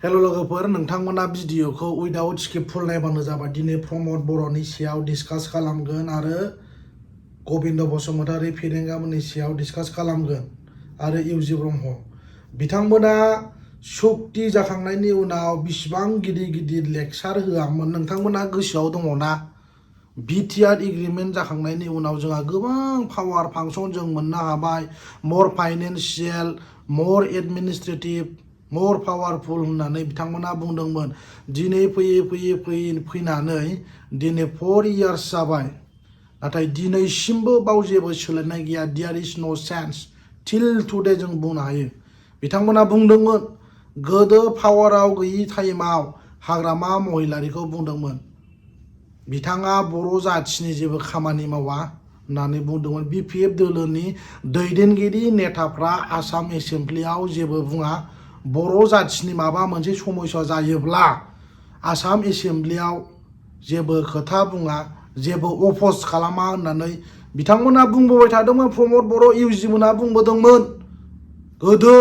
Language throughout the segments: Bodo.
हेलो लोगोफोर नोंथांमोना भिडिअखौ उइदाउट स्क्रिप्ट फुल नायबानो जाबाय। दिनै प्रमद बर'नि सायाव डिसकास खालामगोन आरो गबिन्द बसुमतारी फेरेंगामोननि सायाव डिसकास खालामगोन आरो इउजि ब्रह्म बिथांमोना सक्ति जाखांनायनि उनाव बिसिबां गिदिर लेक्सार होआमोन नोंथांमोना गोसोआव दङना? बिटिआर एग्रीमेंट जाखांनायनि उनाव जोंहा गोबां पावार फांसन जों मोननो हाबाय, मोर फाइनेंशियल, मोर एडमिनिस्ट्रेटिव, मोर पावारफुल होननानै बिथांमोना बुंदोंमोन। दिनै फैनानै दिनै 4 इयार्स जाबाय, नाथाय दिनैसिमबो बाव जेबो सोलायनाय गैया। देयर इज नो चेन्ज टिल टुडे जों बुंनो हायो। बिथांमोना बुंदोंमोन गोदो पावाराव गैयि टाइमाव हाग्रामा महिलारिखौ बुंदोंमोन बिथाङा बर' जाथिनि जेबो खामानि मावा होननानै बुंदोंमोन। बिपिएफ दोलोनि दैदेनगिरि नेताफ्रा आसाम एसेम्ब्लियाव जेबो बुङा। बर' जाथिनि माबा मोनसे समस्या जायोब्ला आसाम एसेम्ब्लियाव जेबो खोथा बुङा, जेबो अपोज खालामा होननानै बिथांमोना बुंबोबाय थादोंमोन। प्रमद बर' इउजि मोना बुंबोदोंमोन गोदो।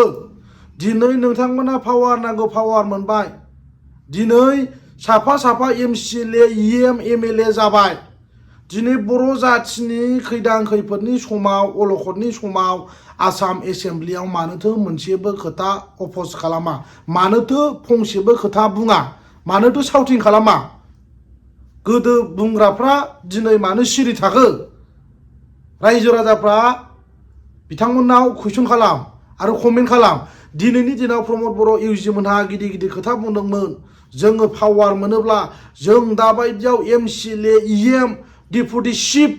दिनै नोंथांमोना पावार नांगौ पावार मोनबाय। दिनै साफा एमसिएलए इएम एमएलए जाबाय। दिनै बर' जाथिनि खैदां खैफोदनि समाव अलखदनि समाव आसाम एसेम्ब्लियाव मानोथो मोनसेबो खोथा अपोज खालामा, मानोथो फंसेबो खोथा बुङा, मानोथो साउटिं खालामा? गोदो बुंग्राफ्रा दिनै मानो सिरि थाखो? रायजो राजाफ्रा बिथांमोननाव कुइसन खालाम आरो कमेन्ट खालाम। दिनैनि दिनाव प्रमद बर' इउजि मोनहा गिदिर खोथा बुंदोंमोन जोङो पावार मोनोब्ला जों दाबायदियाव एमसिएलए इएम डिपुटि चिफ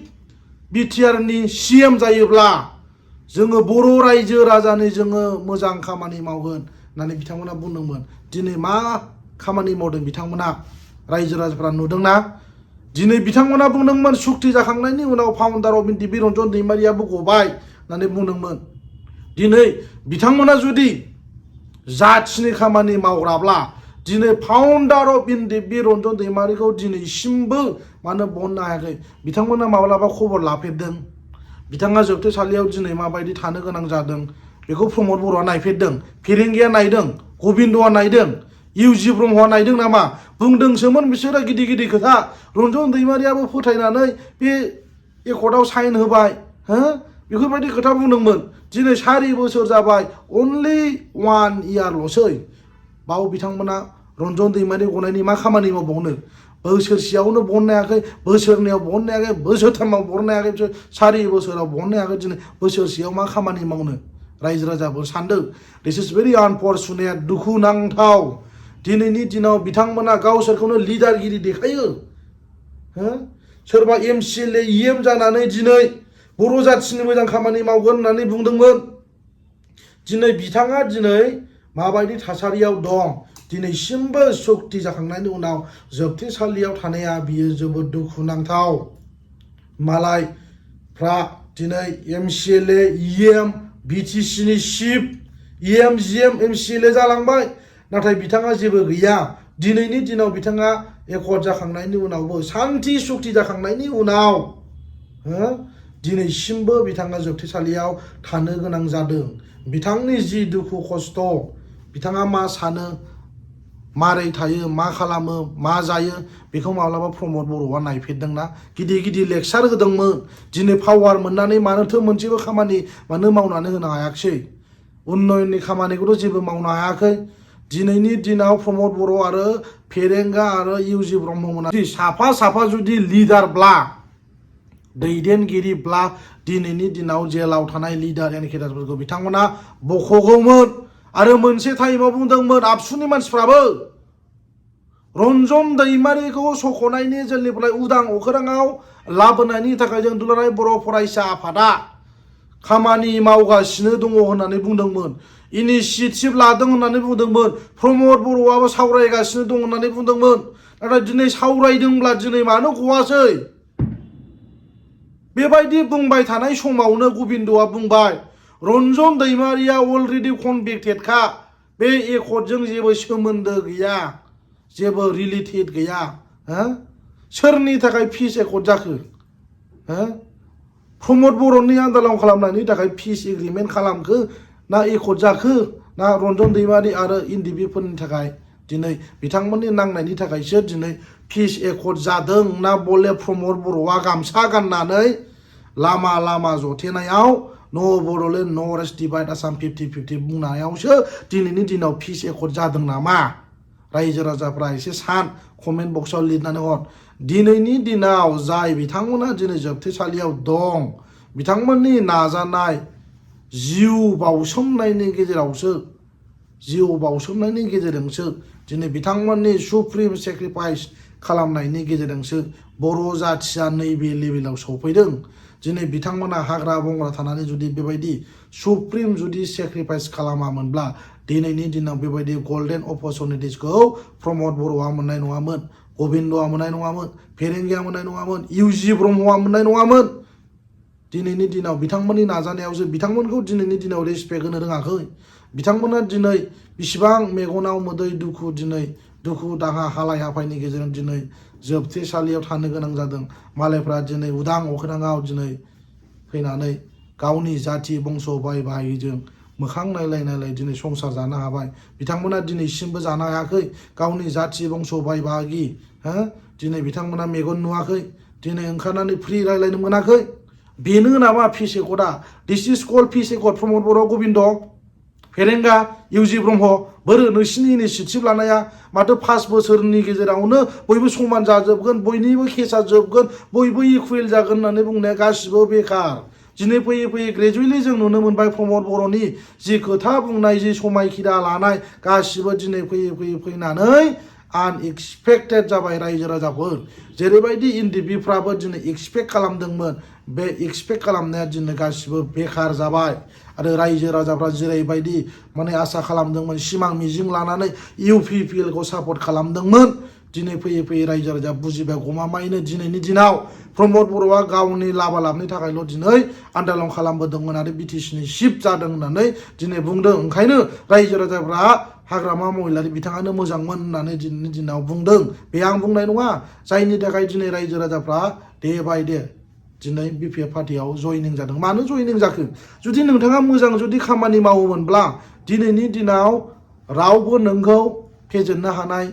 बिटिआरनि सिएम जायोब्ला जोङो बर' रायजो राजानि जोङो मोजां खामानि मावगोन होननानै बिथांमोना बुंदोंमोन। दिनै मा खामानि मावदों बिथांमोना? रायजो राजाफ्रा नुदोंना? दिनै बिथांमोना बुंदोंमोन सक्ति जाखांनायनि उनाव फाउन्डार अफ एनडिपि रन्जन दैमारियाबो गबाय होननानै बुंदोंमोन। दिनै बिथांमोना जुदि जाथिनि खामानि मावग्राब्ला दिनै फाउन्डार अफ एनडिपि रन्जन दैमारिखौ दिनैसिमबो मानो बननो हायाखै? बिथांमोना माब्लाबा खबर लाफेरदों? बिथाङा जोबथेसालियाव दिनै माबायदि थानो गोनां जादों बेखौ प्रमद बर'आ नायफेरदों? फेरेंगिया नायदों? गबिन्दआ नायदों? इउजि ब्रह्मआ नायदों नामा? बुंदोंसोमोन बिसोरो गिदिर खोथा। रन्जन दैमारियाबो फोथायनानै बे एकर्डआव साइन होबाय, बेफोरबायदि खोथा बुंदोंमोन। दिनै 4 बोसोर जाबाय, अनलि 1 इयारल'सै। बाव बिथांमोना रन्जन दैमारि गनायनि मा खामानि मावबावनो? बोसोरसेयावनो बननो हायाखै, बोसोरनैयाव बननो हायाखै, बोसोरथामाव बननो हायाखै, बिसोर 4 बोसोराव बननो हायाखै। दिनै बोसोरसेयाव मा खामानि मावनो? रायजो राजाफोर सानदों। दिस इज भेरि आनफर्चुनेट, दुखुनांथाव। दिनैनि दिनाव बिथांमोना गावसोरखौनो लिडारगिरि देखायो। सोरबा एमसिएलए इएम जानानै दिनै बर' जाथिनि मोजां खामानि मावगोन होननानै बुंदोंमोन। दिनै बिथाङा दिनै माबायदि थासारियाव दं? दिनैसिमबो सक्ति जाखांनायनि उनाव जोबथेसालियाव थानाया बियो जोबोद दुखुनांथाव। मालायफ्रा दिनै एमसिएलए इएम बिटिसिनि चिफ इएम जिएम एमसिएलए जालांबाय, नाथाय बिथाङा जेबो गैया। दिनैनि दिनाव बिथाङा एकर्ड जाखांनायनि उनावबो सान्थि सक्ति जाखांनायनि उनाव दिनैसिमबो बिथाङा जोबथेसालियाव थानो गोनां जादों। बिथांनि जि दुखु खस्थ' बिथाङा मा सानो, मारै थायो, मा खालामो, मा जायो बेखौ माब्लाबा प्रमद बर'आ नायफेरदोंना? गिदिर लेक्सार होदोंमोन। दिनै पावार मोननानै मानोथो मोनसेबो खामानि मानो मावनानै होनो हायाखिसै? उन्नयननि खामानिखौथ' जेबो मावनो हायाखै। दिनैनि दिनाव प्रमद बर' आरो फेरेंगा आरो इउजि ब्रह्ममोना साफा जुदि लिडारब्ला, दैदेनगिरिब्ला दिनैनि दिनाव जेलाव थानाय लिडार एनकेडारफोरखौ बिथांमोना बख'गौमोन। आरो मोनसे टाइमाव बुंदोंमोन आबसुनि मानसिफ्राबो रन्जन दैमारिखौ सख'नायनि जेलनिफ्राय उदां अख्राङाव लाबोनायनि थाखाय जों दुलाराय बर' फरायसा आफादा खामानि मावगासिनो दङ होननानै बुंदोंमोन। इनिसियेटिभ लादों होननानै बुंदोंमोन। प्रमद बर'आबो सावरायगासिनो दं होननानै बुंदोंमोन। नाथाय दिनै सावरायदोंब्ला दिनै मानो गवासै? बेबायदि बुंबाय थानाय समावनो गबिन्दआ बुंबाय रन्जन दैमारिया अलरेडि कनभिक्टेडखा, बे एकर्डजों जेबो सोमोन्दो गैया, जेबो रिलेटेड गैया। सोरनि थाखाय पिस एकर्ड जाखो? प्रमद बर'नि आन्दालन खालामनायनि थाखाय पिस एग्रिमेन्ट खालामखो ना एकर्ड जाखो ना रन्जन दैमारि आरो एनडिपिफोरनि थाखाय दिनै बिथांमोननि नांनायनि थाखायसो दिनै पिस एकर्ड जादों ना बले प्रमद बर'आ गामसा गाननानै लामा लामा जथेनायाव न' Bodoland north east divide Assam 50-50 बुंनायावसो दिनैनि दिनाव पिस एकर्ड जादों नामा रायजो राजाफ्रा एसे सान कमेन्ट बक्सआव लिरनानै हर दिनैनि दिनाव जाय बिथांमोना दिनै जोबथेसालियाव दं बिथांमोननि नाजानाय जिउ बाउसोमनायनि गेजेरजोंसो दिनै बिथांमोननि सुप्रिम सेक्रिफाइस खालामनायनि गेजेरजोंसो बर' जाथिया नैबे लेभेलाव सौफैदों दिनै बिथांमोना हाग्रा बंग्रा थानानै जुदि बेबायदि सुप्रिम जुदि सेक्रिफाइस खालामामोनब्ला दिनैनि दिनाव बेबायदि गल्डेन अपरचुनिटिसखौ प्रमद बर'आ मोननाय नङामोन गबिन्दआ मोननाय नङामोन फेरेंगिया मोननाय नङामोन इउजि ब्रह्मआ मोननाय नङामोन दिनैनि दिनाव बिथांमोननि नाजानायावसो बिथांमोनखौ दिनैनि दिनाव रेसपेक्ट होनो रोङाखै बिथांमोना दिनै बिसिबां मेगनाव मोदै दुखु दाहा हालाय हाफायनि गेजेरजों दिनै जोबथेसालियाव थानो गोनां जादों मालायफ्रा दिनै उदां अख्राङाव दिनै फैनानै गावनि जाथि बंस' बाय बाहागिजों मोखां नायलाय दिनै संसार जानो हाबाय बिथांमोना दिनैसिमबो जानो हायाखै गावनि जाथि बंस' बाय बाहागि दिनै बिथांमोना मेगन नुवाखै दिनै ओंखारनानै फ्रि रायलायनो मोनाखै बेनो नामा पिस एकर्डआ दिस इज कल्ड पिस एकर्ड प्रमद बर' गबिन्द फेरेंगा इउजि ब्रह्म बोरो नोंसिनि इनिसियेटिभ लानाया माथो 5 बोसोरनि गेजेरावनो बयबो समान जाजोबगोन बयनिबो केसा जोबगोन बयबो इकुवेल जागोन होननानै बुंनाया गासिबो बेकार दिनै फैयै ग्रेजुवेटलि जों नुनो मोनबाय प्रमद बर'नि जि खोथा बुंनाय जि समायखिरा लानाय गासिबो दिनै फैनानै आनएक्सपेक्टेड जाबाय रायजो राजाफोर जेरैबायदि इन्डिबिफ्राबो दिनै एक्सपेक्ट खालामदोंमोन बे एक्सपेक्ट खालामनाया दिनै गासिबो बेकार जाबाय आरो रायजो राजाफ्रा जेरैबायदि माने आसा खालामदोंमोन सिमां मिजिं लानानै इउपिपिएलखौ सापर्ट खालामदोंमोन दिनै फैयै रायजो राजा बुजिबाय गमामायैनो दिनैनि दिनाव प्रमद बर'आ गावनि लाबालाबनि थाखायल' दिनै आन्दालन खालामबोदोंमोन आरो बिटिसिनि चिफ जादों होननानै दिनै बुंदों ओंखायनो रायजो राजाफ्रा हाग्रामा महिलारि बिथाङानो मोजांमोन होननानै दिनैनि दिनाव बुंदों बे आं बुंनाय नङा जायनि थाखाय दिनै रायजो राजाफ्रा डे बाय डे दिनै बिपिएफ पार्टियाव जयनिं जादों मानो जयनिं जाखो जुदि नोंथाङा मोजां जुदि खामानि मावोमोनब्ला दिनैनि दिनाव रावबो नोंखौ फेजेननो हानाय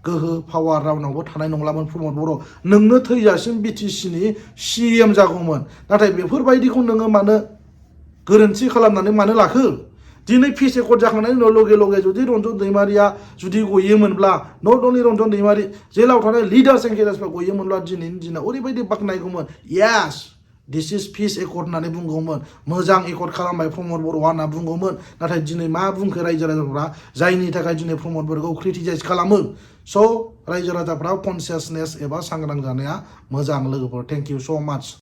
गोहो पावार रावनावबो थानाय नंलामोन प्रमद बर' नोंनो थैजासिम बिटिसिनि CM जागौमोन नाथाय बेफोरबायदिखौ नोङो मानो गोरोन्थि खालामनानै मानो लाखो दिनै पिस एकर्ड जाखांनायनि उनाव लगे जुदि रन्जन दैमारिया जुदि गयोमोनब्ला नट अनलि रन्जन दैमारि जेलाव थानाय लिडार्स एन्ड केडार्सफ्रा गयोमोनब्ला दिनैनि दिनाव ओरैबायदि बाख्नायगौमोन येस दिस इज पिस एकर्ड होननानै बुंगौमोन मोजां एकर्ड खालामबाय प्रमद बर'आ होनना बुंगौमोन नाथाय दिनै मा बुंखो रायजो राजाफ्रा जायनि थाखाय दिनै प्रमद बर'खौ क्रिटिसाइज खालामो स' रायजो राजाफ्रा कनसियासनेस एबा सांग्रां जानाया मोजां लोगोफोर थेंक इउ स' माच